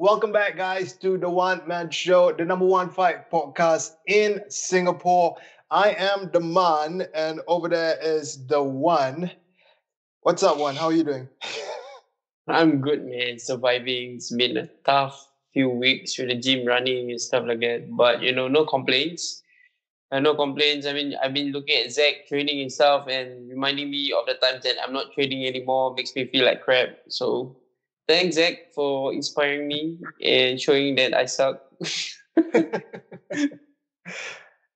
Welcome back, guys, to the One Man Show, the number one fight podcast in Singapore. I am the man, and over there is the one. What's up, one? How are you doing? I'm good, man. Surviving. It's been a tough few weeks with the gym running and stuff like that. But no complaints. No complaints. I mean, I've been looking at Zach training himself and reminding me of the times that I'm not training anymore. Makes me feel like crap. So thanks, Zach, for inspiring me and showing that I suck.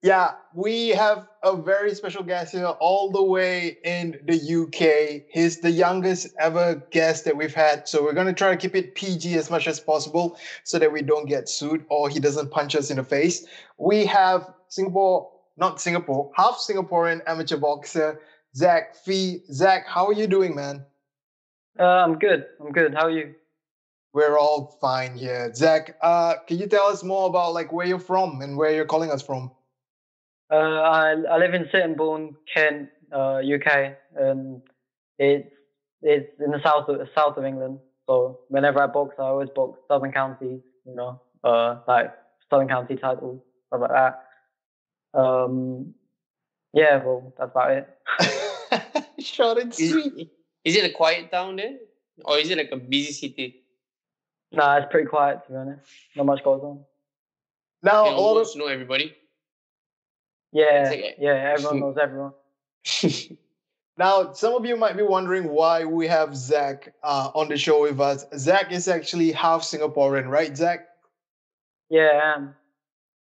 Yeah, we have a very special guest here, all the way in the UK. He's the youngest ever guest that we've had. So we're going to try to keep it PG as much as possible so that we don't get sued or he doesn't punch us in the face. We have half Singaporean amateur boxer, Zach Phee. Zach, how are you doing, man? I'm good. How are you? We're all fine here. Zach, can you tell us more about where you're from and where you're calling us from? I live in Sittingbourne, Kent, UK, and it's in the south of England. So whenever I box, I always box Southern counties, like Southern County titles, stuff like that. Yeah, well, that's about it. Short and sweet. Is it a quiet town there, or is it like a busy city? Nah, it's pretty quiet, to be honest. Not much goes on. Now, all know everybody. Yeah, everyone knows everyone. Now, some of you might be wondering why we have Zach on the show with us. Zach is actually half Singaporean, right, Zach? Yeah, I am.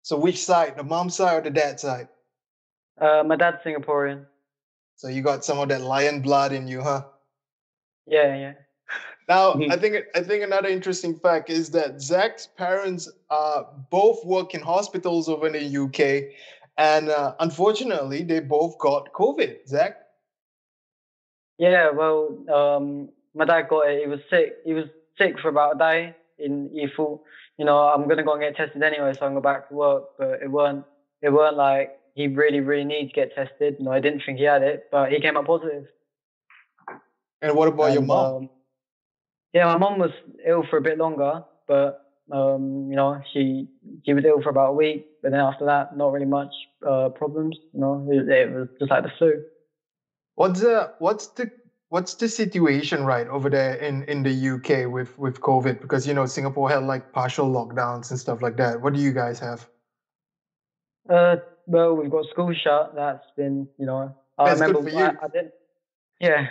So which side, the mom side or the dad side? My dad's Singaporean. So you got some of that lion blood in you, huh? Yeah. Now, I think another interesting fact is that Zach's parents both work in hospitals over in the UK. And unfortunately, they both got COVID. Zach? Yeah, well, my dad got it. He was sick. He was sick for about a day. He thought, I'm gonna go and get tested anyway, so I'm going back to work. But it weren't like he really, really needed to get tested. I didn't think he had it, but he came up positive. And what about your mom? Yeah, my mom was ill for a bit longer, but she was ill for about a week, but then after that, not really much problems. It was just like the flu. What's the situation right over there in the UK with COVID? Because Singapore had partial lockdowns and stuff like that. What do you guys have? Well, we've got school shut. That's been That's good for you. I didn't. Yeah,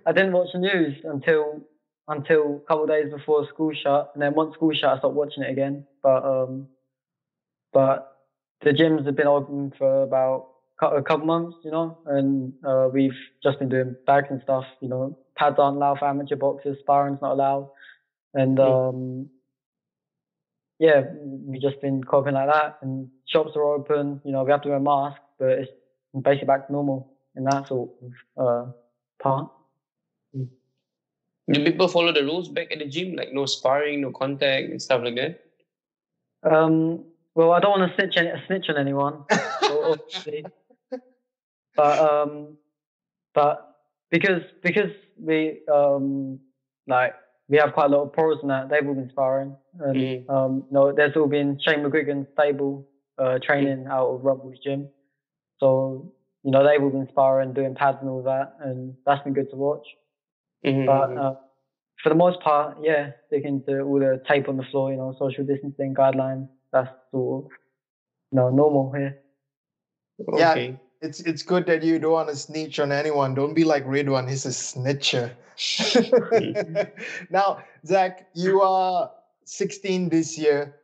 I didn't watch the news until a couple of days before school shut, and then once school shut, I stopped watching it again. But the gyms have been open for about a couple months, and we've just been doing bags and stuff. Pads aren't allowed for amateur boxers, sparring's not allowed, and yeah, we've just been coping like that. And shops are open. We have to wear a mask, but it's basically back to normal in that sort of part. Do people follow the rules back at the gym, like no sparring, no contact, and stuff like that? Well, I don't want to snitch on anyone, obviously. But because we we have quite a lot of pros in that, they've all been sparring, and there's all been Shane McGuigan's stable training out of Rumble's gym, so they've all been sparring, doing pads and all that, and that's been good to watch. But for the most part, yeah, sticking to all the tape on the floor, social distancing guidelines. That's sort of normal here. Okay. Yeah, it's good that you don't want to snitch on anyone. Don't be like Ridhwan, he's a snitcher. Now, Zach, you are 16 this year,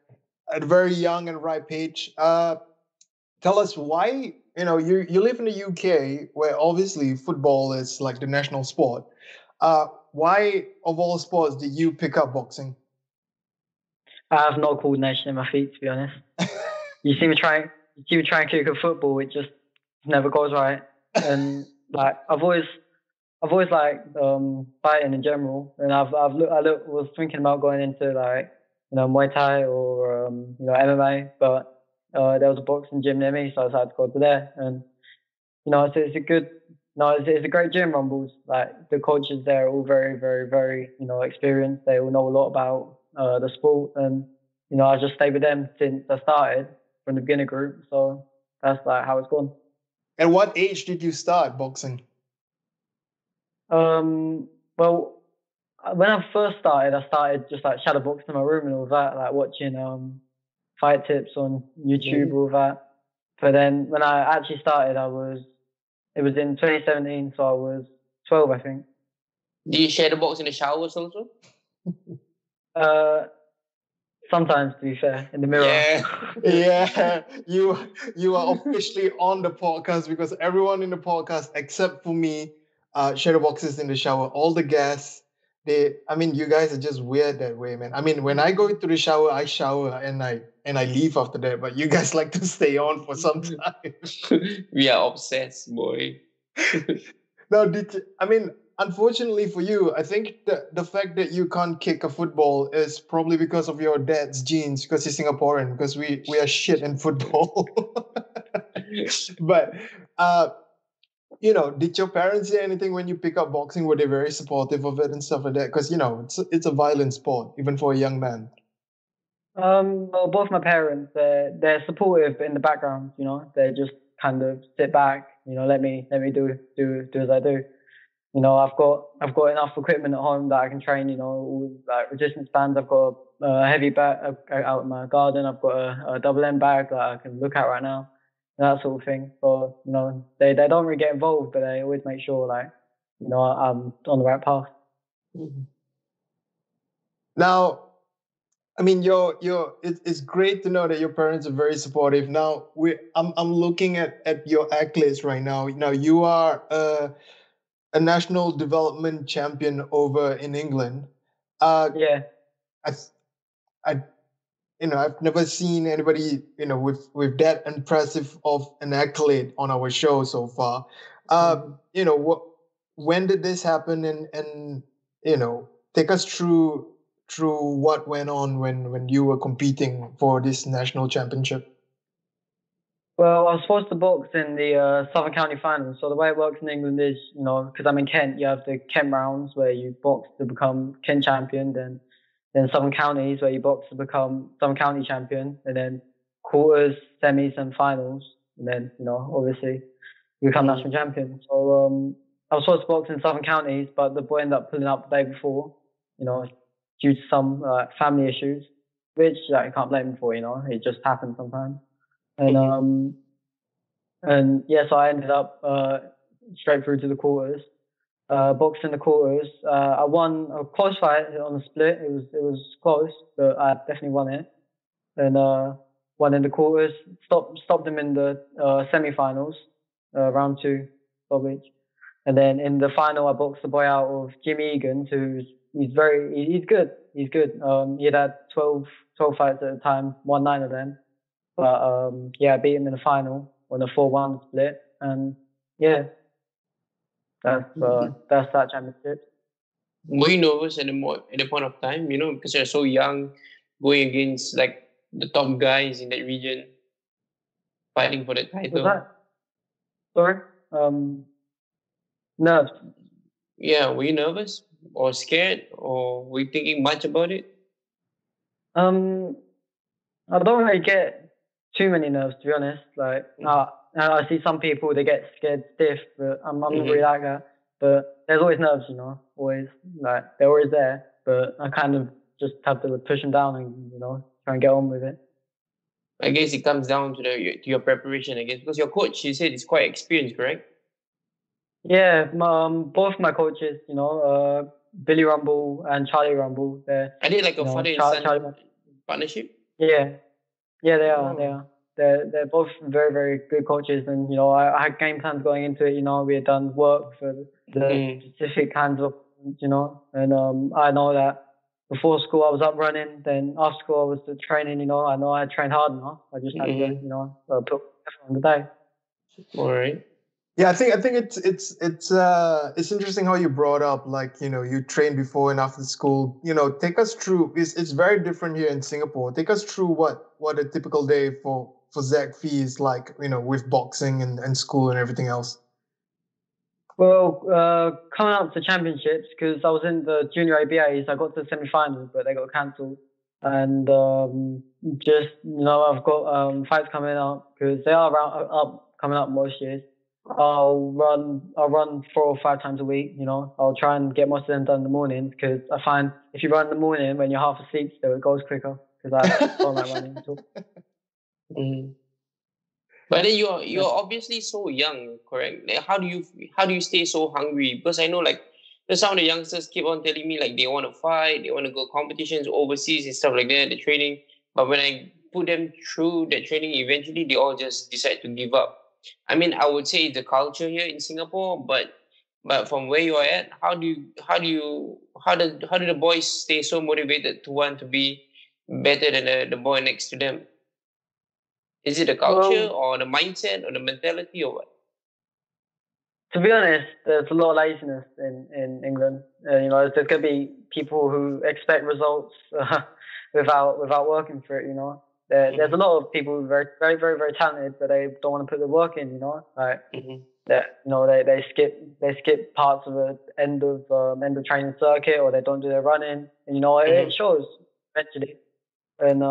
at a very young and ripe age. Tell us why, you live in the UK where obviously football is like the national sport. Why, of all sports, did you pick up boxing? I have no coordination in my feet, to be honest. You see me try and kick a football, it just never goes right. And I've always liked fighting in general, and I was thinking about going into Muay Thai or MMA, but there was a boxing gym near me, so I decided to go to there. And it's a great gym, Rumbles. The coaches there are all very, very, very experienced. They all know a lot about the sport, and I just stayed with them since I started from the beginner group. So that's like how it's gone. At what age did you start boxing? Well, when I first started, I started just like shadow boxing in my room and all that, like watching fight tips on YouTube, all that. But then when I actually started, it was in 2017, so I was 12, I think. Do you shadow box in the showers also? Sometimes, to be fair, in the mirror. Yeah. You are officially on the podcast, because everyone in the podcast except for me shadow boxes in the shower. All the guests, you guys are just weird that way, man. I mean, when I go into the shower, I shower and I leave after that, but you guys like to stay on for some time. We are obsessed, boy. Now, unfortunately for you, I think the fact that you can't kick a football is probably because of your dad's genes, because he's Singaporean, because we are shit in football. But, did your parents say anything when you pick up boxing? Were they very supportive of it and stuff like that? Because, it's a violent sport, even for a young man. Well, both my parents, they're supportive in the background, they just kind of sit back, let me do as I do. I've got enough equipment at home that I can train, all, like resistance bands. I've got a heavy bag out in my garden. I've got a double end bag that I can look at right now, that sort of thing. So, they don't really get involved, but they always make sure, like, I'm on the right path. Now, it's great to know that your parents are very supportive. Now, I'm looking at your accolades right now. Now, you are a national development champion over in England. Yeah. I've never seen anybody, with that impressive of an accolade on our show so far. When did this happen, and take us through what went on when you were competing for this national championship? Well, I was supposed to box in the Southern County Finals. So the way it works in England is, because I'm in Kent, you have the Kent rounds where you box to become Kent champion, then Southern Counties where you box to become Southern County champion, and then quarters, semis, and finals, and then obviously you become national champion. So I was supposed to box in Southern Counties, but the boy ended up pulling up the day before, due to some family issues, which I can't blame him for. It just happens sometimes. And so I ended up straight through to the quarters. Boxed in the quarters. I won a close fight on the split. It was close, but I definitely won it. And won in the quarters. Stopped him in the semi-finals, round 2, stoppage. And then in the final, I boxed the boy out of Jimmy Egan, he's good. He's good. He had 12 fights at the time, won 9 of them. But I beat him in the final on a 4-1 split, and that's that championship. Were you nervous at the point of time? Because you're so young, going against like the top guys in that region, fighting for the title. Sorry, nerves. Yeah, were you nervous or scared, or were you thinking much about it? I don't really get too many nerves, to be honest. Like, I see some people, they get scared stiff, but I'm not really like that. But there's always nerves, always. Like, they're always there. But I kind of just have to push them down and, try and get on with it. I guess it comes down to your preparation, I guess, because your coach, you said, is quite experienced, correct? Yeah, both my coaches, Billy Rumble and Charlie Rumble. Are they like a father and son partnership? Yeah, they are. They're both very, very good coaches, and I had game plans going into it. We had done work for the specific kinds of, and I know that before school I was up running, then after school I was training. I know I trained hard enough. I just had to, put effort on the day. All right. Yeah, I think it's interesting how you brought up, like, you train before and after school. Take us through. It's very different here in Singapore. Take us through what a typical day for Zach Phee is like, with boxing and school and everything else. Well, coming up to championships, because I was in the junior ABAs, I got to the semi-finals, but they got cancelled. And just I've got fights coming up because they are coming up most years. I'll run 4 or 5 times a week. I'll try and get most of them done in the morning because I find if you run in the morning when you're half asleep, still it goes quicker because I don't like running at all. Mm-hmm. But then you're obviously so young, correct? Like, how do you stay so hungry? Because I know like some of the youngsters keep on telling me like they want to fight, they want to go competitions overseas and stuff like that, the training. But when I put them through that training, eventually they all just decide to give up. I mean, I would say it's the culture here in Singapore, but from where you are at, how do the boys stay so motivated to want to be better than the boy next to them? Is it the culture or the mindset or the mentality or what? To be honest, there's a lot of laziness in England. There's going to be people who expect results without working for it. There's a lot of people who are very, very, very talented, but they don't want to put the work in. Like that. They skip parts of the end of training circuit, or they don't do their running, and it shows eventually. And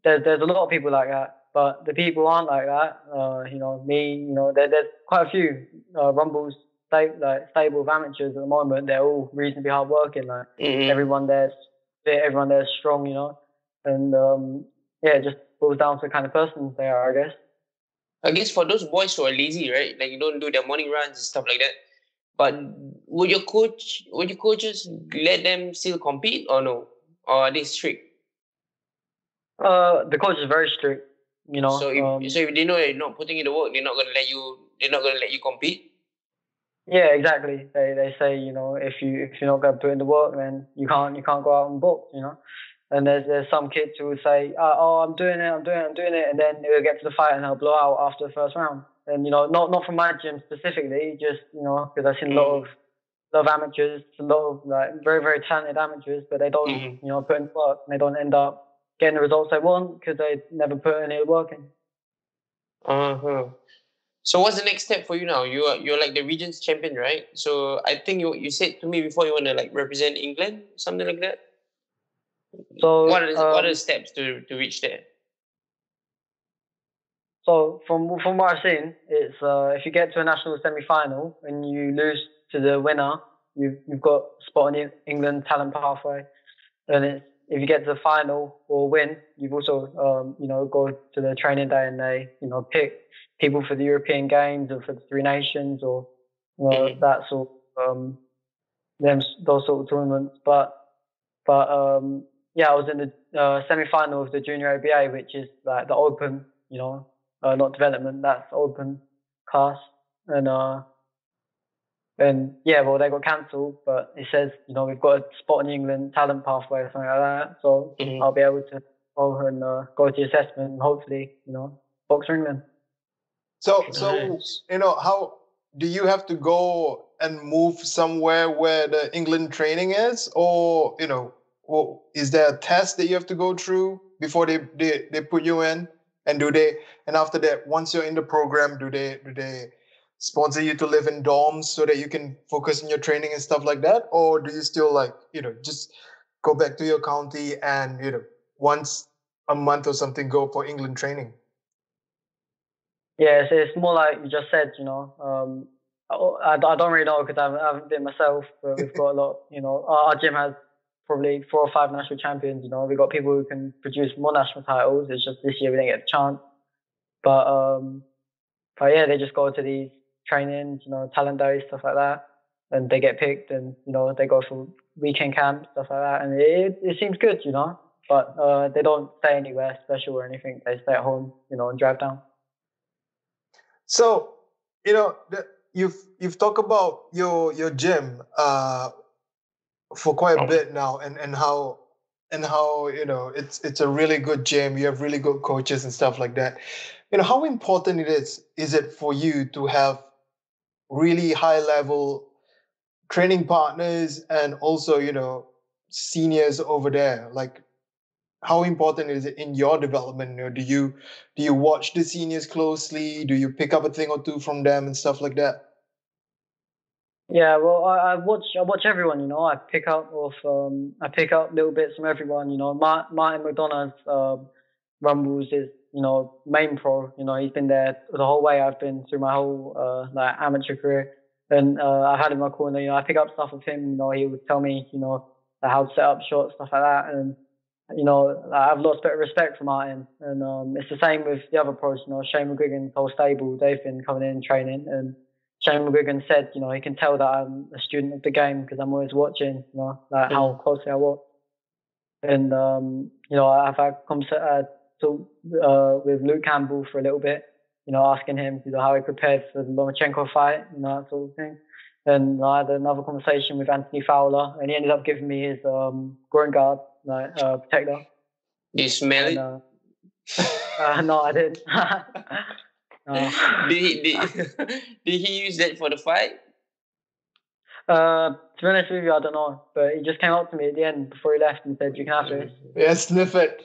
there's a lot of people like that. But the people aren't like that. There's quite a few Rumbles stable of amateurs at the moment. They're all reasonably hard working. Like everyone there's fit, everyone there's strong. And it just boils down to the kind of person they are, I guess. I guess for those boys who are lazy, right? Like you don't do their morning runs and stuff like that. But would your coaches let them still compete or no? Or are they strict? The coach is very strict. So if they know you're not putting in the work, they're not gonna let you compete. Yeah, exactly. They say if you're not going to put in the work, then you can't go out and box. And there's some kids who will say, I'm doing it, and then they'll get to the fight and they'll blow out after the first round. And not from my gym specifically, just because I've seen a lot of amateurs, a lot of like very, very talented amateurs, but they don't put in work, and they don't end up getting the results they want because they never put any work in. So what's the next step for you now? You're like the region's champion, right? So I think you said to me before you want to like represent England, something like that. So what are the steps to reach there? So from what I've seen, it's if you get to a national semi-final and you lose to the winner, you've got spot on the England talent pathway. And if you get to the final or win, you've also go to the training day and they pick people for the European Games or for the Three Nations or that sort those sort of tournaments. But I was in the semi-final of the junior ABA, which is like the open, not development, that's open class. And they got cancelled, but it says, we've got a spot in England talent pathway or something like that. So I'll be able to go and go to the assessment and hopefully, box for England. So how do you have to go and move somewhere where the England training is, or is there a test that you have to go through before they put you in? And after that, once you're in the program, do they sponsor you to live in dorms so that you can focus on your training and stuff like that? Or do you still just go back to your county and, once a month or something, go for England training? Yeah, it's more like you just said, I don't really know because I haven't been myself, but we've got a lot, our gym has probably 4 or 5 national champions, we've got people who can produce more national titles. It's just this year we didn't get the chance. But yeah, they just go to these trainings, talent days, stuff like that, and they get picked and, they go for weekend camps, stuff like that. And it seems good, but they don't stay anywhere special or anything. They stay at home, and drive down. So, you've talked about your gym for quite a bit now, and how it's a really good gym. You have really good coaches and stuff like that. How important is it for you to have really high level training partners and also seniors over there? Like, how important is it in your development? Do you watch the seniors closely? Do you pick up a thing or two from them and stuff like that? Yeah, well, I watch everyone. I pick up little bits from everyone. Martin McDonough's Rumbles is main pro. He's been there the whole way I've been through my whole like amateur career, and I had him in my corner. I pick up stuff with him. He would tell me like how to set up shots, stuff like that, and like, I've lost a bit of respect for Martin, and it's the same with the other pros. Shane McGuigan's whole stable, they've been coming in training, and Shane McGuigan said, he can tell that I'm a student of the game because I'm always watching, like how closely I watch. And I've had talk with Luke Campbell for a little bit, asking him, how he prepared for the Lomachenko fight, that sort of thing. And I had another conversation with Anthony Fowler, and he ended up giving me his groin guard, protector. Do you smell it? No, I didn't. Did he use that for the fight? To be honest with you, I don't know. But he just came up to me at the end before he left and said, "You can have this." Yeah, sniff it.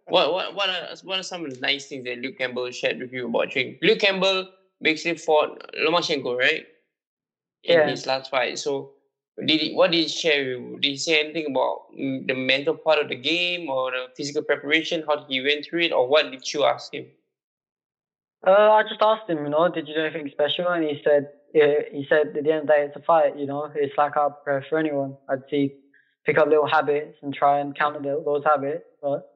What are some of the nice things that Luke Campbell shared with you about training? Luke Campbell basically fought Lomachenko, right? In his last fight. So what did he share with you? Did he say anything about the mental part of the game or the physical preparation? How he went through it, or what did you ask him? I just asked him, did you do anything special? And he said at the end of the day, it's a fight, it's like I prepare for anyone. I'd pick up little habits and try and counter those habits. But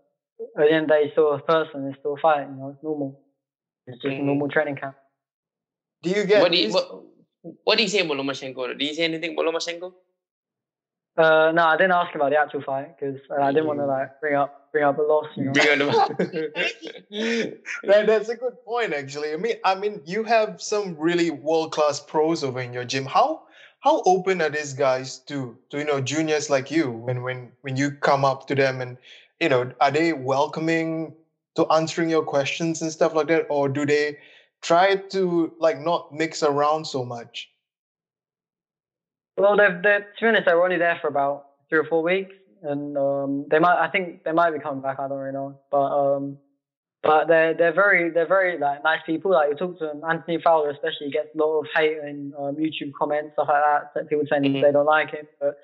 at the end of the day, he's still a person, it's still a fight, it's normal. It's just a normal training camp. Do you get what did he say about Lomachenko? Did he say anything about Lomachenko? No, I didn't ask about the actual fight because I didn't want to bring up a loss. That's a good point, actually. I mean, you have some really world-class pros over in your gym. How open are these guys to juniors like you when you come up to them, and are they welcoming to answering your questions and stuff like that, or do they try to not mix around so much? Well, to be honest, they were only there for about 3 or 4 weeks, and I think they might be coming back. I don't really know, but they're very like nice people. Like you talk to them, Anthony Fowler especially gets a lot of hate in YouTube comments, stuff like that. People saying they don't like him, but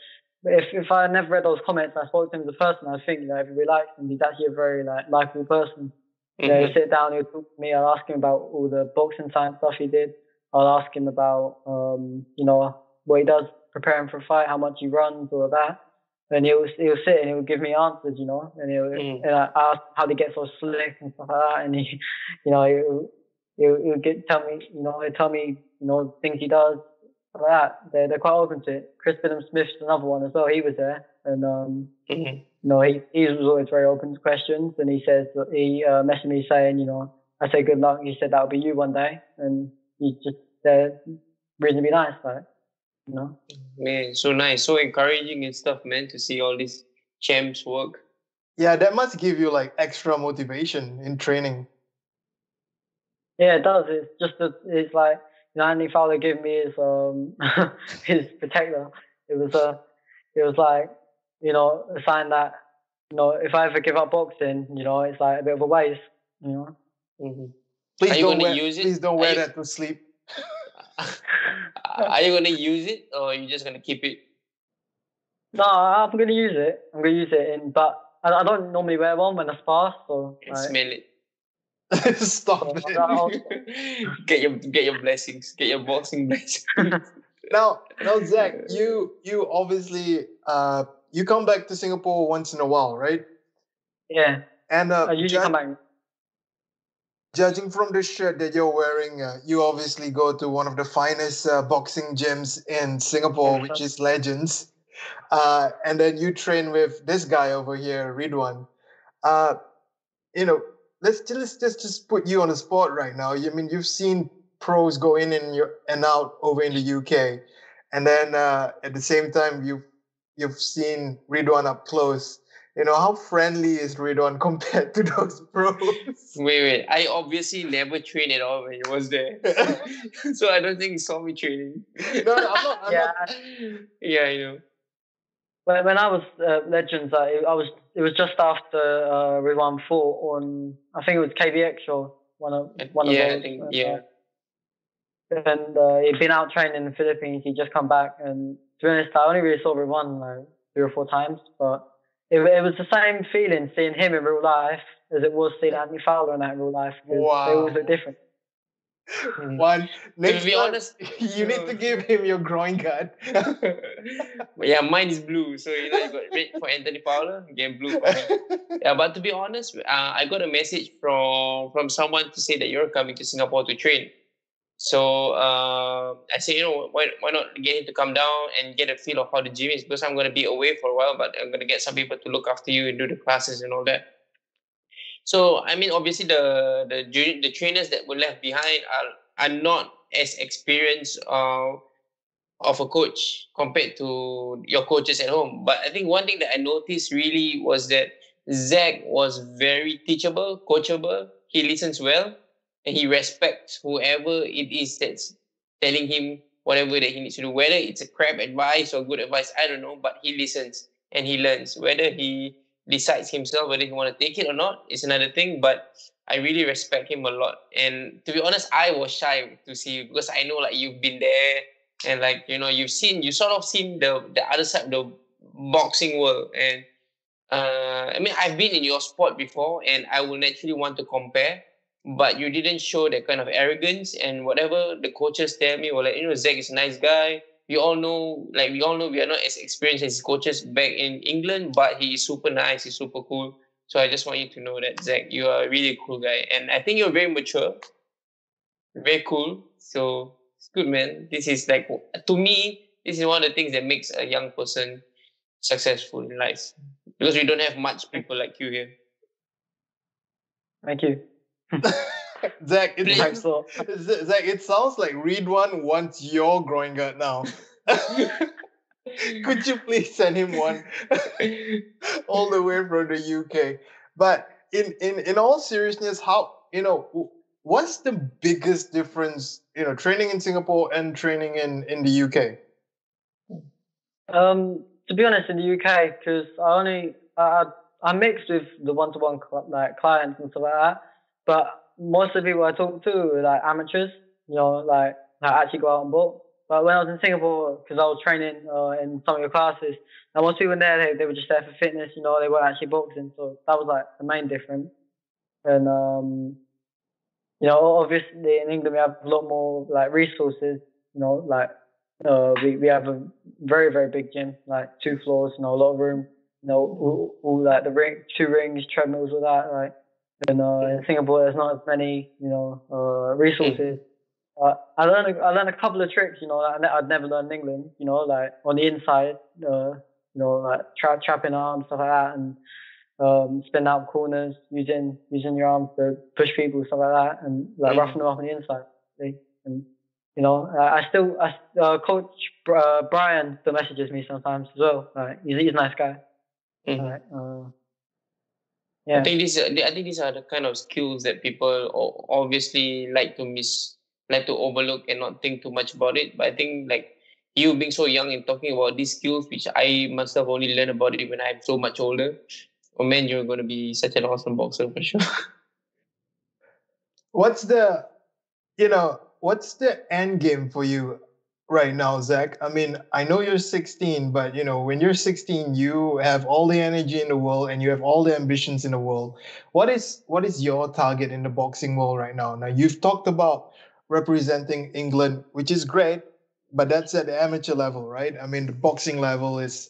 if I never read those comments and I spoke to him as a person, I think everybody likes him. He's actually a very likable person. He'll sit down, he'll talk to me. I'll ask him about all the boxing science stuff he did. I'll ask him about what he does preparing for a fight, how much he runs, all of that. And he'll sit and he'll give me answers, and and I ask how they get so slick and stuff like that, and he'll tell me things he does like that. They're quite open to it. Chris Smith's another one as well. He was there, and he was always very open to questions. And he says that he messaged me saying, I say good luck. He said that'll be you one day, and he's just reasonably nice, Man, so nice, so encouraging and stuff, man, to see all these champs work. Yeah, that must give you extra motivation in training. Yeah, it does. It's just it's like Anthony Fowler gave me his his protector. It was like a sign that if I ever give up boxing, it's like a bit of a waste. Please don't wear that to sleep. Are you going to use it, or are you just going to keep it? No, I'm going to use it. But I don't normally wear one when I spar. So smell it. Stop it. Get your blessings. Get your boxing blessings. Now, Zach, you obviously you come back to Singapore once in a while, right? Yeah. And I usually come back. Judging from the shirt that you're wearing, you obviously go to one of the finest boxing gyms in Singapore, which is Legends. And then you train with this guy over here, Ridhwan. Let's just put you on the spot right now. I mean, you've seen pros go in and out over in the UK, and then at the same time you've seen Ridhwan up close. How friendly is Ridhwan compared to those pros? Wait. I obviously never trained at all when he was there. So I don't think he saw me training. No, I'm not. Yeah, I know. But when I was Legends, it was just after Ridhwan fought on, I think it was KBX or one of those. I think, yeah. and he'd been out training in the Philippines. He'd just come back, and to be honest, I only really saw Ridhwan like 3 or 4 times, but it was the same feeling seeing him in real life as it was seeing Anthony Fowler in that real life, because they always look different. One next To be time, honest, you need to give him your groin guard. yeah, mine is blue. So you got red for Anthony Fowler, again blue for me. Yeah, but to be honest, I got a message from someone to say that you're coming to Singapore to train. So I said, why not get him to come down and get a feel of how the gym is, because I'm going to be away for a while, but I'm going to get some people to look after you and do the classes and all that. So I mean, obviously the trainers that were left behind are not as experienced of a coach compared to your coaches at home. But I think one thing that I noticed really was that Zach was very teachable, coachable. He listens well, and he respects whoever it is that's telling him whatever that he needs to do. Whether it's a crap advice or good advice, I don't know, but he listens and he learns. Whether he decides himself whether he want to take it or not is another thing, but I really respect him a lot. And to be honest, I was shy to see you, because I know like you've been there, and like you sort of seen the other side of the boxing world. And I mean, I've been in your sport before, and I will naturally want to compare, but you didn't show that kind of arrogance. And whatever the coaches tell me, well, like, Zach is a nice guy. We all know we are not as experienced as coaches back in England, but he is super nice, he's super cool. So I just want you to know that, Zach, you are a really cool guy, and I think you're very mature, very cool. So it's good, man. This is like, to me, this is one of the things that makes a young person successful in life, because we don't have much people like you here. Thank you. Zach, it sounds like Ridhwan wants your groin guard now. Could you please send him one all the way from the UK? But in all seriousness, how what's the biggest difference, training in Singapore and training in the UK? To be honest, in the UK, because I mixed with the one-to-one like clients and stuff like that, but most of the people I talk to are like amateurs, like actually go out and book. But when I was in Singapore, because I was training in some of your classes, and most people in there, they were just there for fitness, they weren't actually boxing. So that was like the main difference. And obviously in England we have a lot more like resources, like we have a very, very big gym, like 2 floors, a lot of room, all like the ring, 2 rings, treadmills, all that, right? And in Singapore there's not as many, resources. I learned a couple of tricks, that I'd never learned in England, like on the inside, like trapping arms, stuff like that, and spin out corners, using your arms to push people, stuff like that, and like roughing them up on the inside. See? And Coach Brian still messages me sometimes as well. Like he's a nice guy. Like, yeah. I think these are the kind of skills that people obviously like to overlook and not think too much about it. But I think like you being so young and talking about these skills, which I myself only learned about it when I'm so much older. Oh man, you're going to be such an awesome boxer for sure. What's the end game for you right now, Zach? I mean, I know you're 16, but when you're 16, you have all the energy in the world and you have all the ambitions in the world. What is your target in the boxing world right now? Now, you've talked about representing England, which is great, but that's at the amateur level, right? I mean, the boxing level it's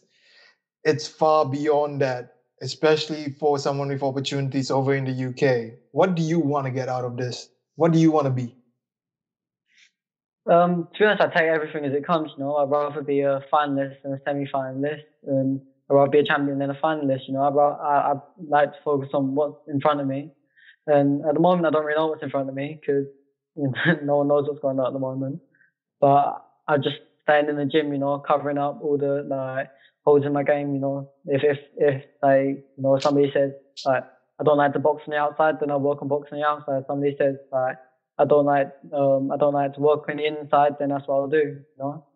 far beyond that, especially for someone with opportunities over in the UK. What do you want to get out of this? What do you want to be? To be honest, I take everything as it comes. I'd rather be a finalist than a semi-finalist, and I'd rather be a champion than a finalist. I'd like to focus on what's in front of me, and at the moment, I don't really know what's in front of me because no one knows what's going on at the moment. But I just staying in the gym, covering up all the like holes in my game. If somebody says like I don't like to box on the outside, then I'll work on boxing on the outside. Somebody says like I don't like to work on the inside, then that's what I'll do.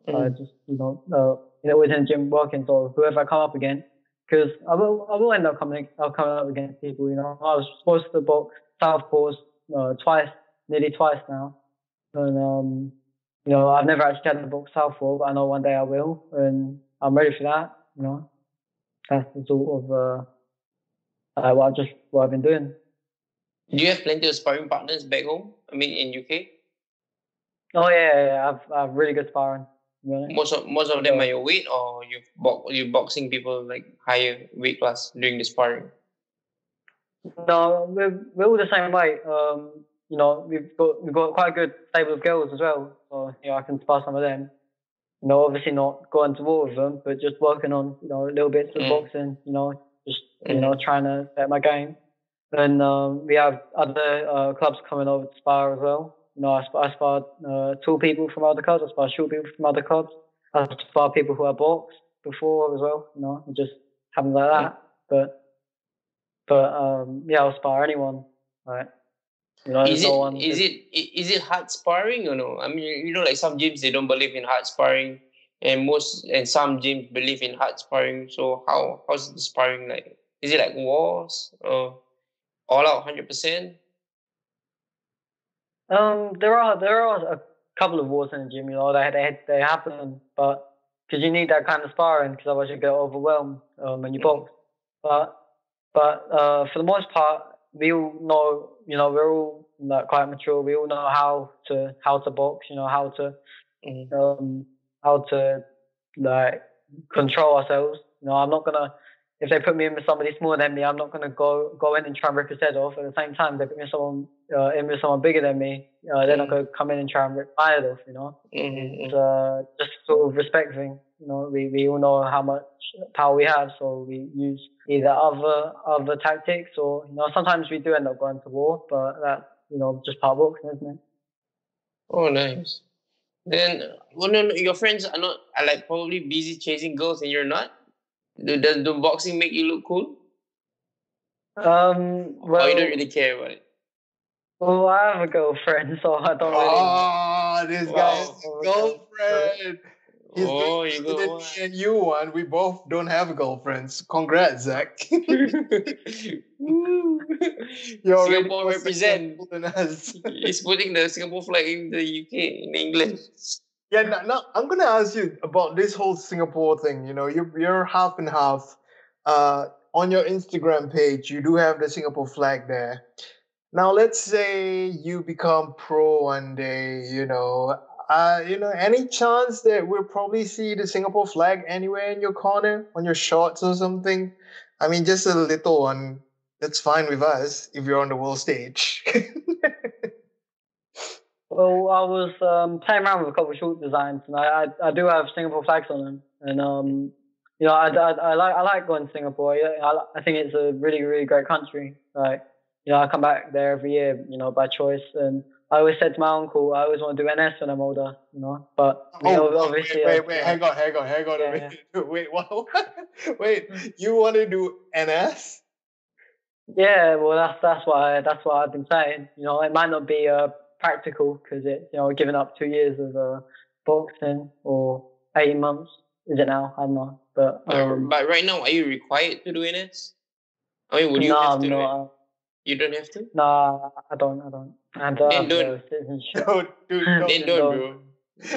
I just always in the gym working. So whoever I come up against, because I will end up coming up against people. I was supposed to box southpaws nearly twice now, and I've never actually had a box out before, but I know one day I will, and I'm ready for that. That's the sort of what I've been doing. Do you have plenty of sparring partners back home? I mean, in UK? Oh yeah. I have really good sparring. Most of them are your weight, or you boxing people like higher weight class during the sparring? No, we're all the same weight. We've got quite a good stable of girls as well, so I can spar some of them. Obviously not going to war with them, but just working on little bits of boxing. Just trying to set my game. And we have other clubs coming over to spar as well. I spar tall people from other clubs. I spar short people from other clubs. I spar people who have boxed before as well. It just happens like that. But I'll spar anyone. Right. Is it hard sparring or no? I mean, like some gyms they don't believe in hard sparring, and some gyms believe in hard sparring. So how's the sparring like? Is it like wars or all out 100%? There are a couple of wars in the gym. They happen, but because you need that kind of sparring, because otherwise you get overwhelmed when you box. But for the most part, we all know. We're all quite mature. We all know how to box. How to like control ourselves. I'm not gonna. If they put me in with somebody smaller than me, I'm not gonna go in and try and rip his head off. At the same time, they put me in with someone bigger than me. They're not gonna come in and try and rip my head off. It's just sort of respect thing. We all know how much power we have, so we use either other tactics, or sometimes we do end up going to war, but that's just part of boxing, isn't it? Oh, nice. Then, no, your friends are like probably busy chasing girls, and you're not. Does the boxing make you look cool? Well, or you don't really care about it? Well, I have a girlfriend, so I don't really. Oh, this guy's girlfriend. He's you got one. Me and you one. We both don't have girlfriends. Congrats, Zach. Singapore represent. He's putting the Singapore flag in the UK, in England. Yeah, now I'm gonna ask you about this whole Singapore thing. You're half and half. On your Instagram page, you do have the Singapore flag there. Now, let's say you become pro one day. Any chance that we'll probably see the Singapore flag anywhere in your corner, on your shorts or something? I mean, just a little one. That's fine with us if you're on the world stage. Well, I was playing around with a couple of short designs, and I do have Singapore flags on them, and I like going to Singapore. I think it's a really, really great country. I come back there every year, by choice, and I always said to my uncle, I always want to do NS when I'm older, But obviously, wait, hang on a minute. Wait, what? Wait, you want to do NS? Yeah, well, that's what I've been saying. It might not be practical because it, giving up 2 years of boxing or 18 months. Is it now? I don't know. But right now, are you required to do NS? I mean, would you have to? No, you don't have to. No, I don't. And then don't. Then don't, bro.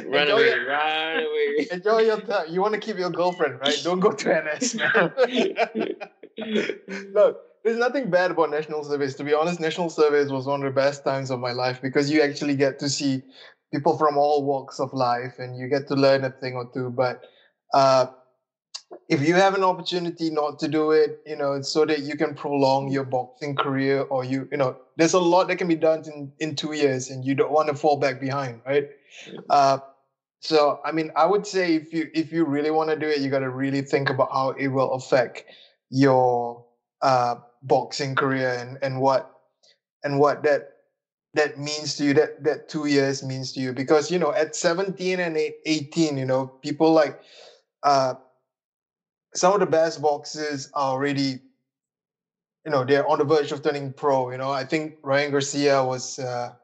Run away. Enjoy your time. You want to keep your girlfriend, right? Don't go to NS, man. Look, there's nothing bad about national service. To be honest, national service was one of the best times of my life because you actually get to see people from all walks of life and you get to learn a thing or two. But if you have an opportunity not to do it, so that you can prolong your boxing career, or there's a lot that can be done in 2 years, and you don't want to fall back behind, right? So I mean, I would say if you really want to do it, you got to really think about how it will affect your boxing career and what that means to you, that 2 years means to you, because at 17 and 18, people like some of the best boxers are already, they're on the verge of turning pro. I think Ryan Garcia was,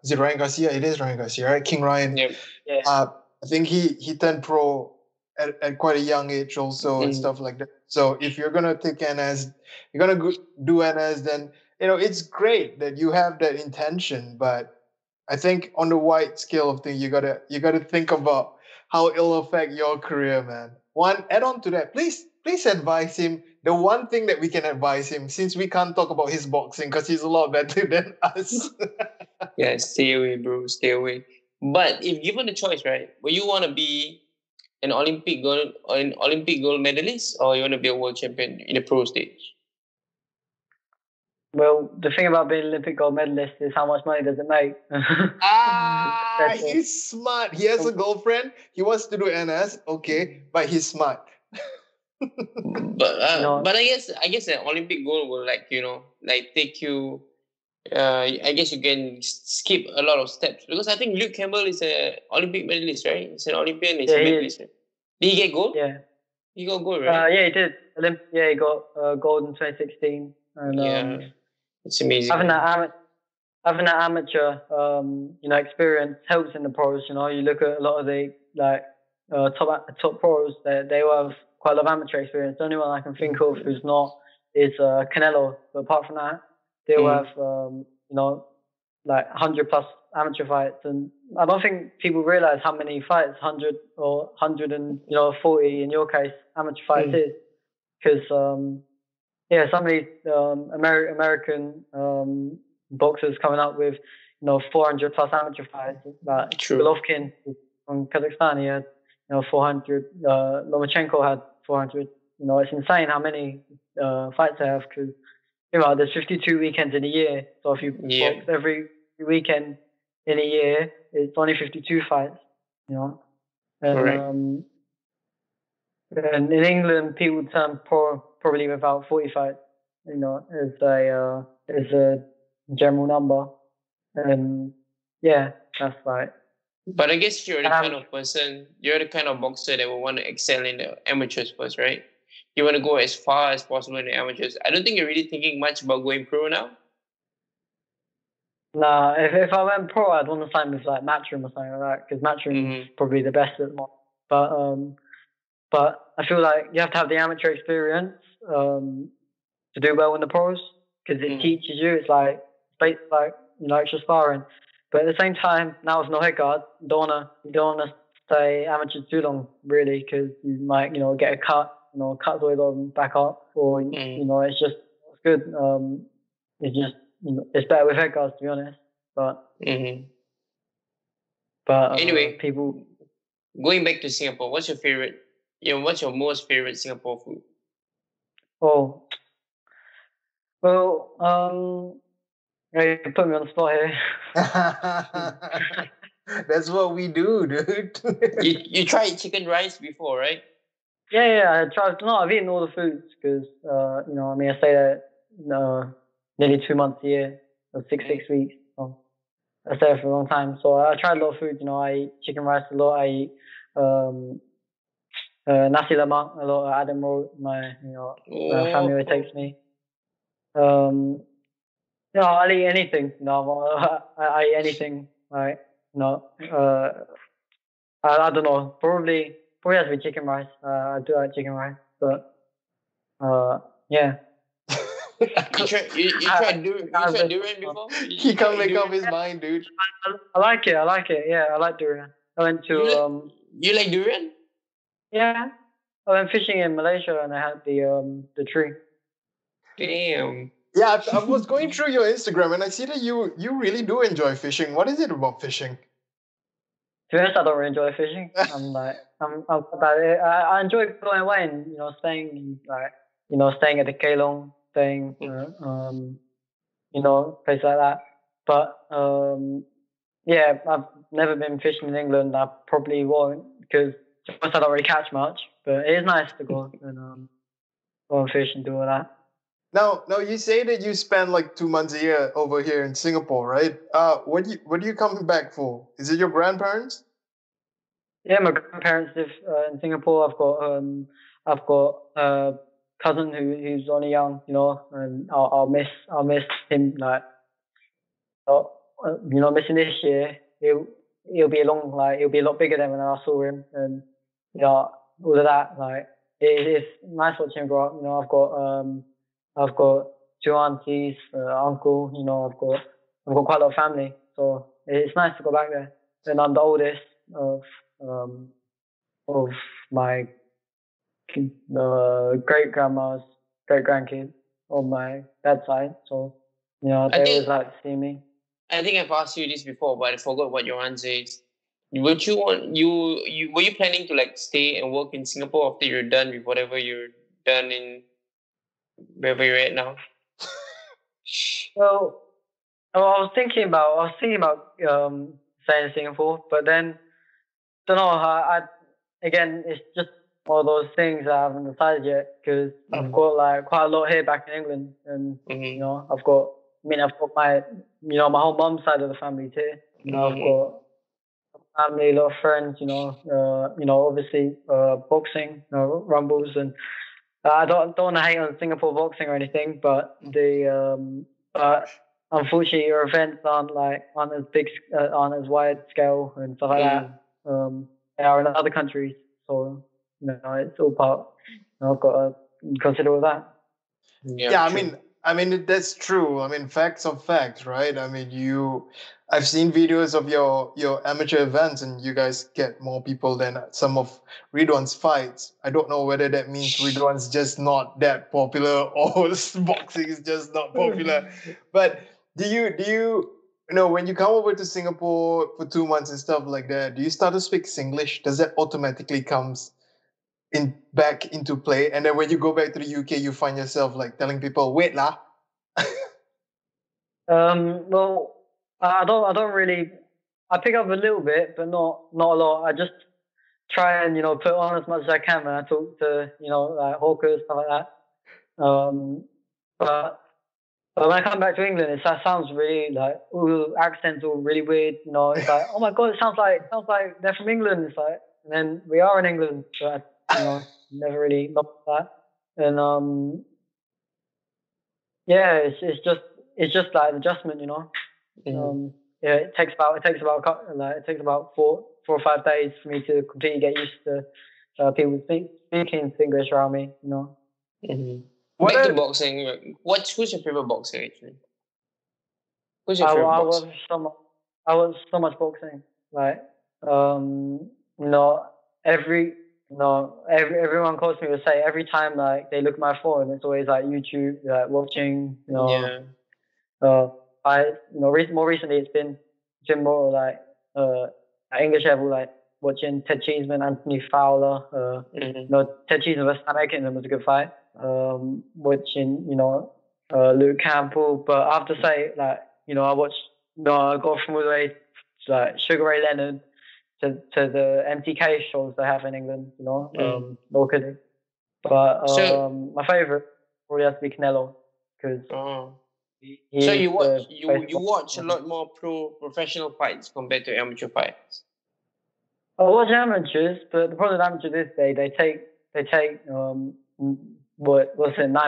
is it Ryan Garcia? It is Ryan Garcia, right? King Ryan. Yep. Yeah. I think he turned pro at quite a young age also, and stuff like that. So if you're going to take NS, you're going to do NS, then, it's great that you have that intention, but I think on the wide scale of things, you gotta think about how it'll affect your career, man. One add on to that, please advise him. The one thing that we can advise him, since we can't talk about his boxing because he's a lot better than us. Yeah, stay away, bro. Stay away. But if given the choice, right, would you want to be an Olympic gold medalist, or you want to be a world champion in the pro stage? Well, the thing about being Olympic gold medalist is how much money does it make? He's smart. He has a girlfriend. He wants to do NS. Okay, but he's smart. But I guess an Olympic gold will take you. I guess you can skip a lot of steps because I think Luke Campbell is an Olympic medalist, right? He's an Olympian. He's a medalist. Right? Did he get gold? Yeah. He got gold, right? Yeah, he did. He got gold in 2016. And it's amazing. Having that amateur, experience helps in the pros. You know, you look at a lot of the top pros. They will have quite a lot of amateur experience. The only one I can think of who's not is Canelo. But apart from that, they will have 100 plus amateur fights. And I don't think people realize how many fights 100 or 140 in your case amateur fights is, because some of these American boxers coming up with 400 plus amateur fights. Like Golovkin from Kazakhstan, he had 400. Lomachenko had 400. It's insane how many fights they have, because there's 52 weekends in a year. So if you box every weekend in a year, it's only 52 fights. And in England, people turn pro probably about 40 fights. As a general number. And that's right. But I guess you're the kind of person, you're the kind of boxer that will want to excel in the amateurs first, right? You want to go as far as possible in the amateurs. I don't think you're really thinking much about going pro now. Nah, if I went pro, I'd want to sign with like Matchroom or something like that, because Matchroom is probably the best at the moment. But I feel like you have to have the amateur experience to do well in the pros, because it teaches you. It's like extra sparring. But at the same time, now with no head guard, you don't wanna stay amateur too long, really, because you might get a cut. Cuts always on back up, or it's good. It's just it's better with head guards, to be honest. But anyway, people going back to Singapore, what's your favorite? What's your most favorite Singapore food? Oh, well, you put me on the spot here. That's what we do, dude. you tried chicken rice before, right? Yeah, I tried. No, I've eaten all the foods because, I stay there nearly 2 months a year, or 6 weeks. So I stay there for a long time. So I tried a lot of food. I eat chicken rice a lot. I eat nasi lemak a lot. Adam Road, my family always takes me. I'll eat anything. I eat anything. Like, I don't know. Probably has to be chicken rice. I do like chicken rice, but yeah. You tried durian before? He can't make up his mind, dude. I like it. Yeah, I like durian. I went to You like durian? Yeah, I went fishing in Malaysia and I had the tree. Damn. Yeah, I was going through your Instagram and I see that you really do enjoy fishing. What is it about fishing? To be honest, I don't really enjoy fishing. I enjoy going away and staying at the Kelong thing, place like that. But I've never been fishing in England. I probably won't, because I don't really catch much. But it is nice to go and go and fish and do all that. Now, you say that you spend like 2 months a year over here in Singapore, right? What are you coming back for? Is it your grandparents? Yeah, my grandparents live in Singapore. I've got a cousin who's only young, and I'll miss him, like, missing this year. He'll be he'll be a lot bigger than when I saw him, and all of that. Like, it's nice watching him grow up. I've got 2 aunties, uncle. I've got quite a lot of family, so it's nice to go back there. And I'm the oldest of my great grandma's great grandkid on my dad's side. So they always like to see me. I think I've asked you this before, but I forgot what your answer is. Would you want were you planning to like stay and work in Singapore after you're done with whatever you're done in wherever you're at now? Well, I was thinking about staying in Singapore, but then don't know. Again, it's just one of those things I haven't decided yet because I've got like quite a lot here back in England, and I've got my my whole mum's side of the family's here. I've got family, a lot of friends. Obviously boxing, rumbles, and I don't want to hate on Singapore boxing or anything, but unfortunately your events aren't as big, aren't as wide scale and stuff like that. They are in other countries, so it's all part. I've got to consider all that. Yeah, I mean that's true. I mean, facts are facts, right? I mean, I've seen videos of your amateur events, and you guys get more people than some of Ridhwan's fights. I don't know whether that means Ridhwan's just not that popular or boxing is just not popular. But do you when you come over to Singapore for 2 months and stuff like that, do you start to speak Singlish? Does that automatically comes back into play? And then when you go back to the UK, you find yourself like telling people, "Wait lah." Well, I don't really. I pick up a little bit, but not a lot. I just try and put on as much as I can when I talk to like hawkers, stuff like that. But when I come back to England, that sounds really like accents all really weird. It's like, oh my god, it sounds like they're from England. It's like, and then we are in England, so never really noticed that. And it's just like an adjustment, it takes about 4 or 5 days for me to completely get used to people speaking English around me, Back to boxing. Who's your favorite boxer actually? Who's your favorite boxer? I watch so much boxing. Like everyone calls me to say every time like they look at my phone, it's always like YouTube, like watching. More recently it's been more like at English level, like watching Ted Cheeseman, Anthony Fowler. Ted Cheeseman versus Sam Aitken was a good fight. Watching Luke Campbell, but I have to say I got from all the way like Sugar Ray Leonard to the MTK shows they have in England, locally. But my favourite probably has to be Canelo because. So you watch a lot more professional fights compared to amateur fights. I watch amateurs, but the problem with amateurs is they take 9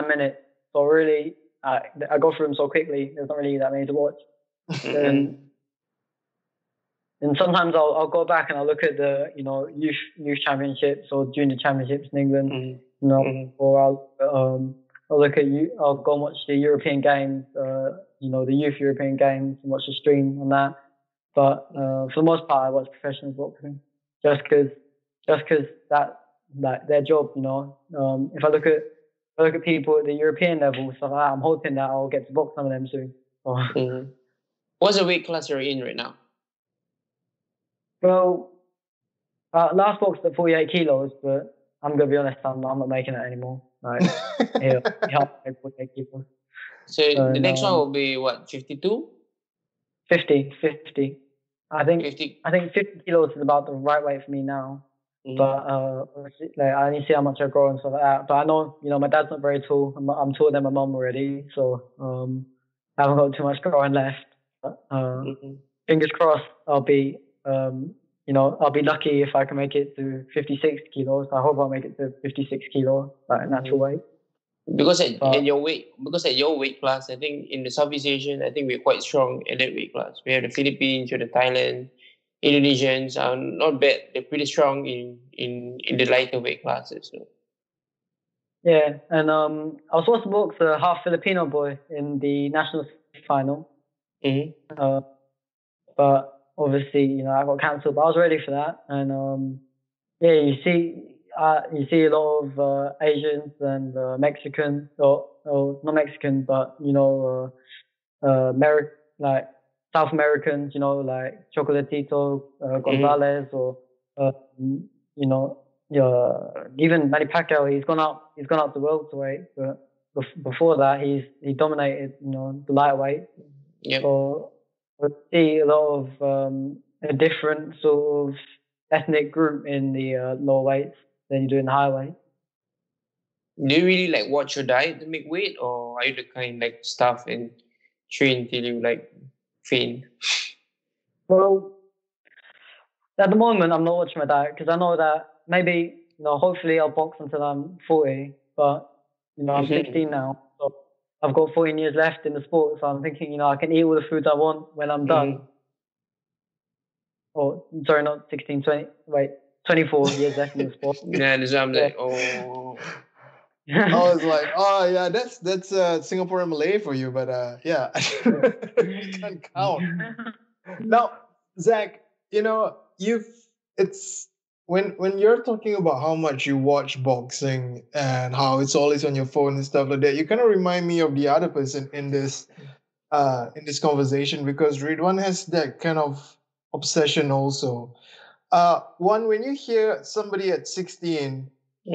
minutes. So really, I go through them so quickly. There's not really that many to watch. And sometimes I'll go back and I'll look at the youth championships or junior championships in England. Or I'll look at I'll go and watch the European games. The youth European games and watch the stream on that. But for the most part, I watch professional boxing just because that like their job. If I look at people at the European level, so I'm hoping that I'll get to box some of them soon. What's the weight class you're in right now? Well, last boxed at 48 kilos, but I'm gonna be honest, I'm not making it anymore. Like, yeah, 48 kilos. So the next one will be what, 52? 50. I think 50. 50 kilos is about the right weight for me now. But I need to see how much I grow and stuff like that. But I know, my dad's not very tall. I'm taller than my mum already, so I haven't got too much growing left. But, fingers crossed, I'll be lucky if I can make it to 56 kilos. I hope I'll make it to 56 kilos, like natural weight. Because at your weight class, I think in the Southeast Asian, I think we're quite strong at that weight class. We have the Philippines, we have the Thailand, Indonesians are not bad. They're pretty strong in the lighter weight classes. So. Yeah, and I was supposed to box a half Filipino boy in the national final. but obviously, I got cancelled. But I was ready for that, and yeah, you see a lot of Asians and Mexicans, or not Mexican, but like South Americans, like Chocolatito Gonzalez, or even Manny Pacquiao. He's gone up to welterweight, but before that, he dominated, the lightweight. Yep. So we see a lot of a different sort of ethnic group in the lower weights than you do in the high weight. Do you really like watch your diet to make weight, or are you the kind like stuff and train till you like faint? Well, at the moment, I'm not watching my diet because I know that maybe, hopefully I'll box until I'm 40, but, I'm 16 now. So I've got 14 years left in the sport. So I'm thinking, I can eat all the foods I want when I'm done. Or, sorry, not 16, 24 years left in the sport. Yeah, that's why I'm like, oh. I was like, oh yeah, that's Singaporean Malay for you, but yeah, can't count. Now, Zach, it's when you're talking about how much you watch boxing and how it's always on your phone and stuff like that, you kind of remind me of the other person in this conversation, because Ridhwan has that kind of obsession also. One, when you hear somebody at 16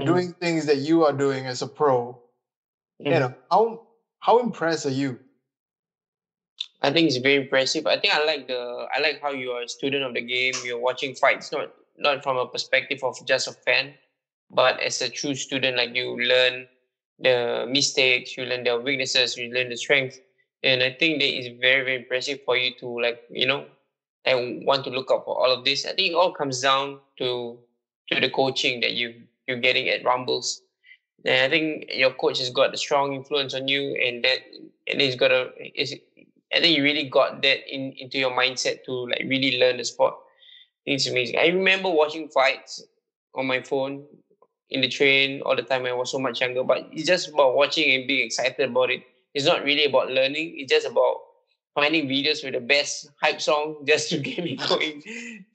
doing things that you are doing as a pro, how impressed are you? I think it's very impressive. I think I like how you are a student of the game. You're watching fights not from a perspective of just a fan, but as a true student. Like, you learn the mistakes, you learn their weaknesses, you learn the strength, and I think that is very, very impressive for you to and want to look up for all of this. I think it all comes down to the coaching that you're getting at Rumbles. And I think your coach has got a strong influence on you, and I think you really got that into your mindset to like really learn the sport. I think it's amazing. I remember watching fights on my phone in the train all the time when I was so much younger, but it's just about watching and being excited about it. It's not really about learning. It's just about finding videos with the best hype song just to get me going,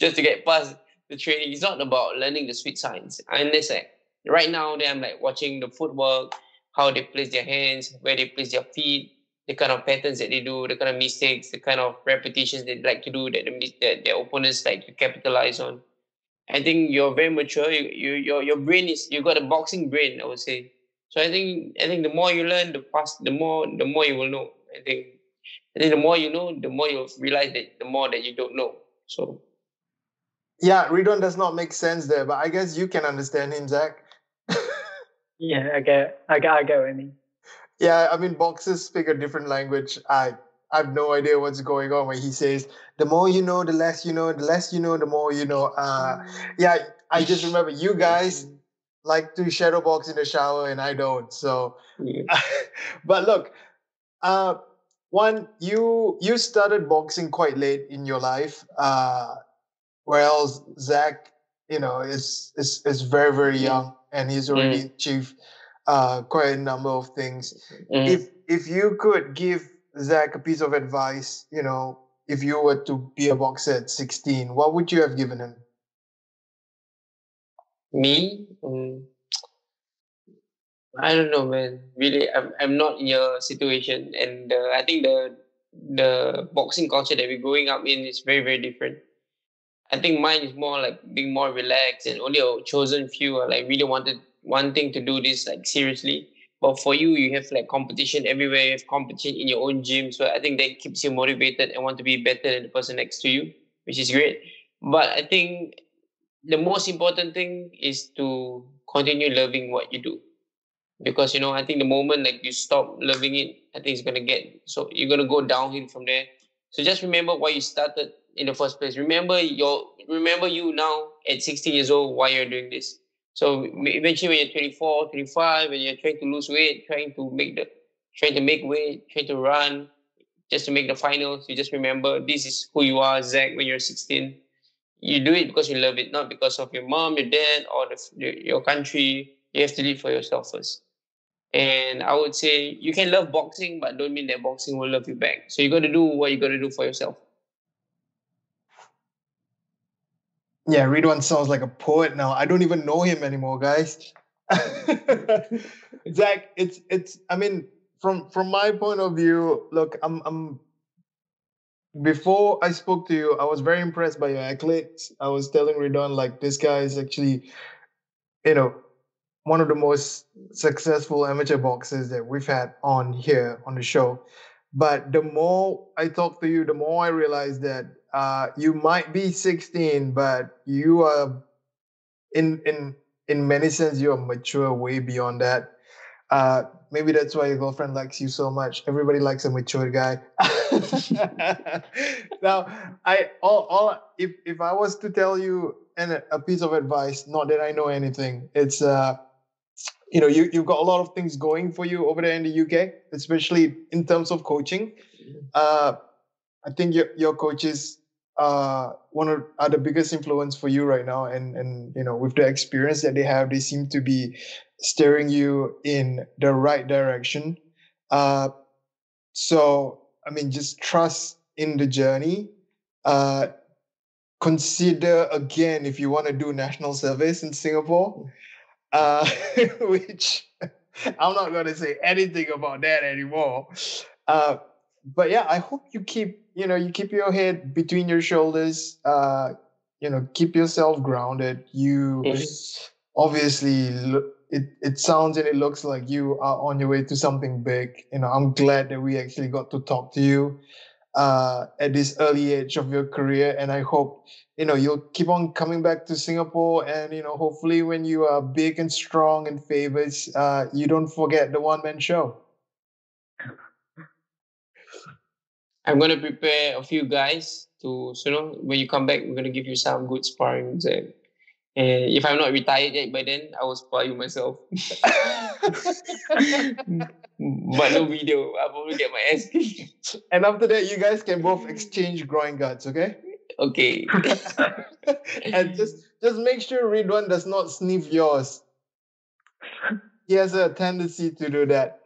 just to get past the training. It's not about learning the sweet science. And it's like right now that I'm like watching the footwork, how they place their hands, where they place their feet, the kind of patterns that they do, the kind of mistakes, the kind of repetitions they like to do that their opponents like to capitalize on. I think you're very mature. Your brain you got a boxing brain, I would say. So I think the more you learn, the more you will know. I think the more you know, the more you'll realize that the more that you don't know. So yeah, Ridhwan does not make sense there, but I guess you can understand him, Zach. Yeah, I get what you mean. Yeah, I mean, boxers speak a different language. I have no idea what's going on when he says, the more you know, the less you know, the less you know, the more you know. Yeah, I just remember you guys like to shadow box in the shower and I don't. So, but look, one, you started boxing quite late in your life, whereas Zach, is very, very young, and he's already achieved quite a number of things. If you could give Zach a piece of advice, if you were to be a boxer at 16, what would you have given him? Me, I don't know, man. Really, I'm not in your situation, and I think the boxing culture that we're growing up in is very, very different. I think mine is more like being more relaxed, and only a chosen few are like really wanting to do this like seriously. But for you, you have like competition everywhere. You have competition in your own gym, so I think that keeps you motivated and want to be better than the person next to you, which is great. But I think the most important thing is to continue loving what you do, because I think the moment like you stop loving it, I think it's gonna get so you're gonna go downhill from there. So just remember why you started in the first place. Remember you now at 16 years old why you're doing this. So eventually when you're 24, 25, when you're trying to lose weight, trying to make weight, trying to run just to make the finals, you just remember this is who you are, Zach, when you're 16. You do it because you love it, not because of your mom, your dad, or your country. You have to live for yourself first. And I would say you can love boxing, but don't mean that boxing will love you back. So you got to do what you got to do for yourself. Yeah, Ridhwan sounds like a poet now. I don't even know him anymore, guys. Zach, it's. I mean, from my point of view, look, I'm. Before I spoke to you, I was very impressed by your accolades. I was telling Ridhwan like this guy is actually, you know, one of the most successful amateur boxers that we've had on here on the show. But the more I talk to you, the more I realize that you might be 16, but you are in many sense you are mature way beyond that. Maybe that's why your girlfriend likes you so much. Everybody likes a mature guy. Now, if I was to tell you a piece of advice, not that I know anything, it's you've got a lot of things going for you over there in the UK, especially in terms of coaching. I think your coaches are the biggest influence for you right now, and with the experience that they have, they seem to be steering you in the right direction. Uh, so I mean, just trust in the journey. Uh, Consider again if you want to do national service in Singapore, uh, which I'm not going to say anything about that anymore. Uh, but yeah, I hope you keep your head between your shoulders. Keep yourself grounded. You obviously it sounds and it looks like you are on your way to something big. I'm glad that we actually got to talk to you at this early age of your career, and I hope you'll keep on coming back to Singapore, and hopefully when you are big and strong and famous, you don't forget the one man show. I'm gonna prepare a few guys to, when you come back, we're gonna give you some good sparring. And if I'm not retired yet by then, I will spar you myself. But no video. I'll probably get my ass kicked. And after that, you guys can both exchange groin guards, okay? Okay. And just make sure Ridhwan does not sniff yours. He has a tendency to do that.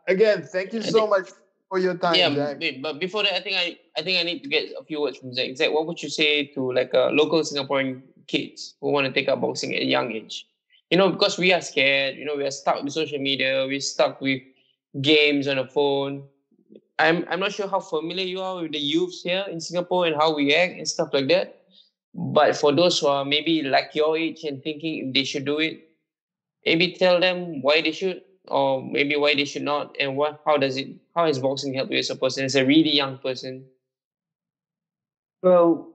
Again, thank you so much for your time, Zach. But before that, I think I need to get a few words from Zach. Zach, what would you say to like local Singaporean kids who want to take up boxing at a young age? Because we are scared. We are stuck with social media. We're stuck with games on the phone. I'm not sure how familiar you are with the youths here in Singapore and how we act and stuff like that. But for those who are maybe like your age and thinking they should do it, maybe tell them why they should, or maybe why they should not, and how has boxing helped you as a person, as a really young person? Well,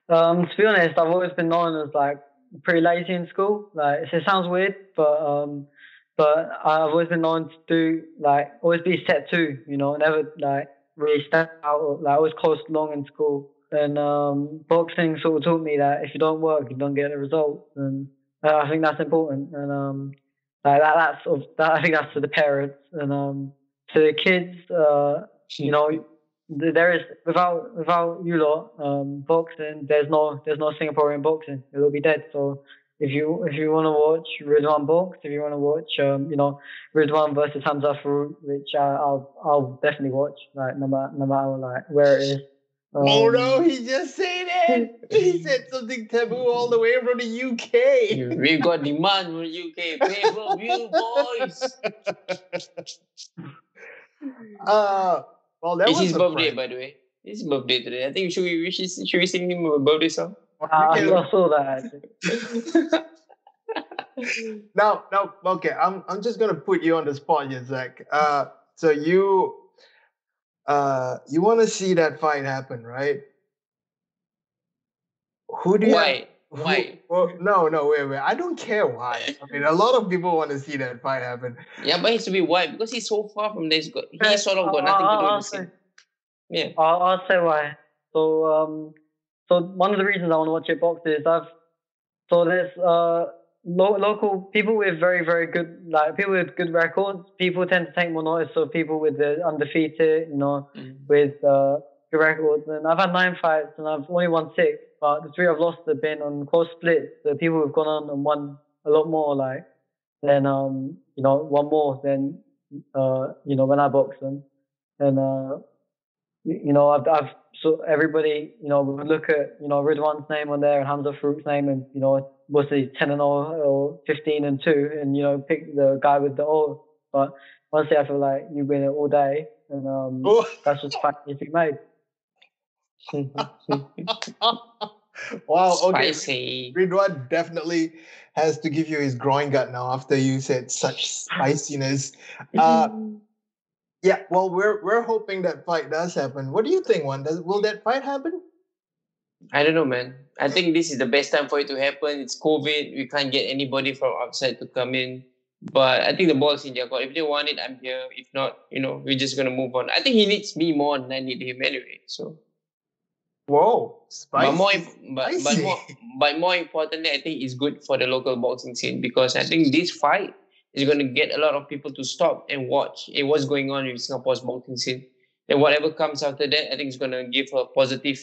to be honest, I've always been known as like pretty lazy in school. Like it sounds weird, but I've always been known to do like always be set to, never like really stand out or like always coast along in school. And boxing sort of taught me that if you don't work, you don't get a result, and I think that's important. And like that's sort of that. I think that's to the parents and to the kids. There is without you lot boxing. There's no Singaporean boxing. It will be dead. So if you want to watch Ridhwan box, if you want to watch Ridhwan versus Hamza Farouk, which I'll definitely watch. Like no matter like where it is. Oh no, he just said it. He said something taboo all the way from the UK. We've got demand from the UK. Pay-per-view, boys. Well, that it's was his birthday, by the way. It's his birthday today. I think should we sing him a birthday song? I saw that. Now, okay. I'm just gonna put you on the spot here, Zach. So you want to see that fight happen, right? Who do you? Why? Why? Well, no, wait. I don't care why. I mean, a lot of people want to see that fight happen. Yeah, but it has to be why, because he's so far from this. He sort of got nothing to do with the same. Yeah. I'll say why. So one of the reasons I want to watch it box is there's local people with very, very good, like people with good records. People tend to take more notice of people with the undefeated, with good records. And I've had 9 fights and I've only won 6, but the 3 I've lost have been on close splits. The people who've gone on and won a lot more, than one more than when I box them. And I've so everybody, would look at, Ridhwan's name on there and Hamza Farouk's name, and what's he 10-0 or 15-2, and pick the guy with the O. But honestly, I feel like you win it all day, and that's just fact if you made. Wow. Okay. Spicy. Ridhwan definitely has to give you his groin gut now after you said such spiciness. Yeah. Well, we're hoping that fight does happen. What do you think, Juan? Will that fight happen? I don't know, man. I think this is the best time for it to happen. It's COVID. We can't get anybody from outside to come in. But I think the ball's in their court. If they want it, I'm here. If not, we're just gonna move on. I think he needs me more than I need him anyway. So. Whoa, spicy. But more importantly, I think it's good for the local boxing scene, because I think this fight is going to get a lot of people to stop and watch what's going on in Singapore's boxing scene. And whatever comes after that, I think it's going to give a positive,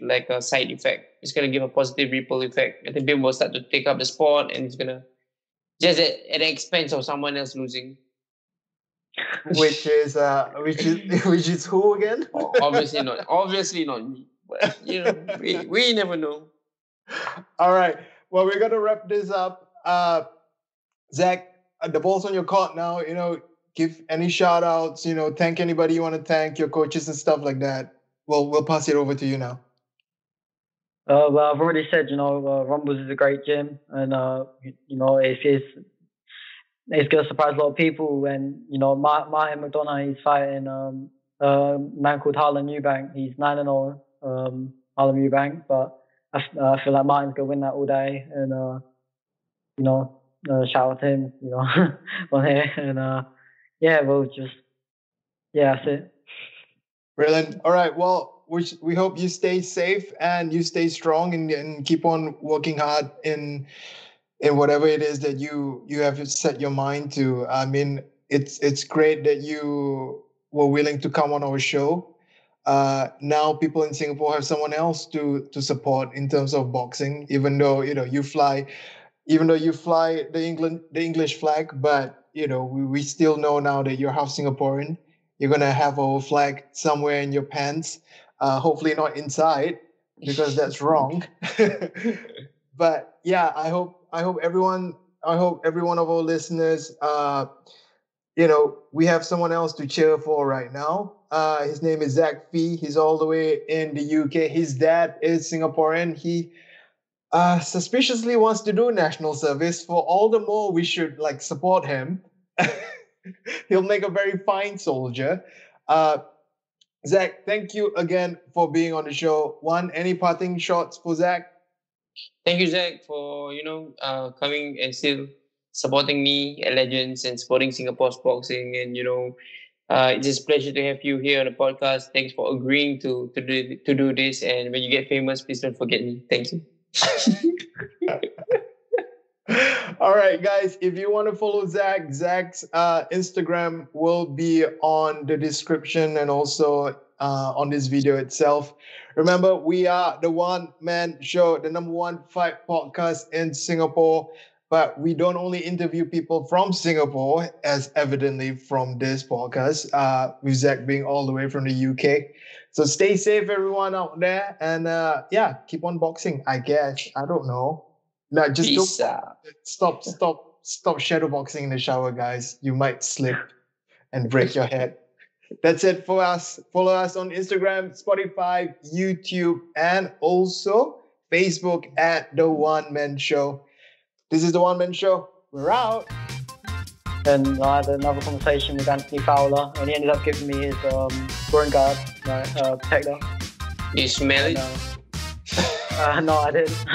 like a side effect. It's going to give a positive ripple effect. I think people will start to take up the sport, and it's going to just at the expense of someone else losing. Which is who again? Obviously not me. But we never know. All right. Well, we're gonna wrap this up. Zach, the ball's on your court now. Give any shout outs, thank anybody you want to thank, your coaches and stuff like that. Well, we'll pass it over to you now. Well, I've already said, Rumbles is a great gym, and it's going to surprise a lot of people. And, Martin McDonough, he's fighting a man called Harlan Eubank. He's 9-0, Harlan Eubank. But I feel like Martin's going to win that all day. And, shout out to him, on here. And, that's it. Brilliant. All right. Well, we hope you stay safe and you stay strong and keep on working hard in whatever it is that you have set your mind to. I mean, it's great that you were willing to come on our show. Now people in Singapore have someone else to support in terms of boxing, even though you fly the English flag, but we still know now that you're half Singaporean. You're gonna have our flag somewhere in your pants, hopefully not inside, because that's wrong. But yeah, I hope every one of our listeners, we have someone else to cheer for right now. His name is Zach Phee. He's all the way in the UK. His dad is Singaporean. He suspiciously wants to do national service. For all the more, we should support him. He'll make a very fine soldier. Zach, thank you again for being on the show. Any parting shots for Zach? Thank you, Zach, for coming and still supporting me at Legends and supporting Singapore's boxing. And it's just a pleasure to have you here on the podcast. Thanks for agreeing to do this. And when you get famous, please don't forget me. Thank you. All right, guys. If you want to follow Zach's Instagram will be on the description and also on this video itself. Remember, we are the One Man Show, the #1 fight podcast in Singapore. But we don't only interview people from Singapore, as evidently from this podcast, with Zach being all the way from the UK. So stay safe, everyone out there. And keep on boxing, I guess. I don't know. No, just don't stop shadow boxing in the shower, guys. You might slip and break your head. That's it for us. Follow us on Instagram, Spotify, YouTube, and also Facebook at The One Man Show. This is The One Man Show. We're out. And I had another conversation with Anthony Fowler, and he ended up giving me his groin guard, protector. You smell it? No, I didn't.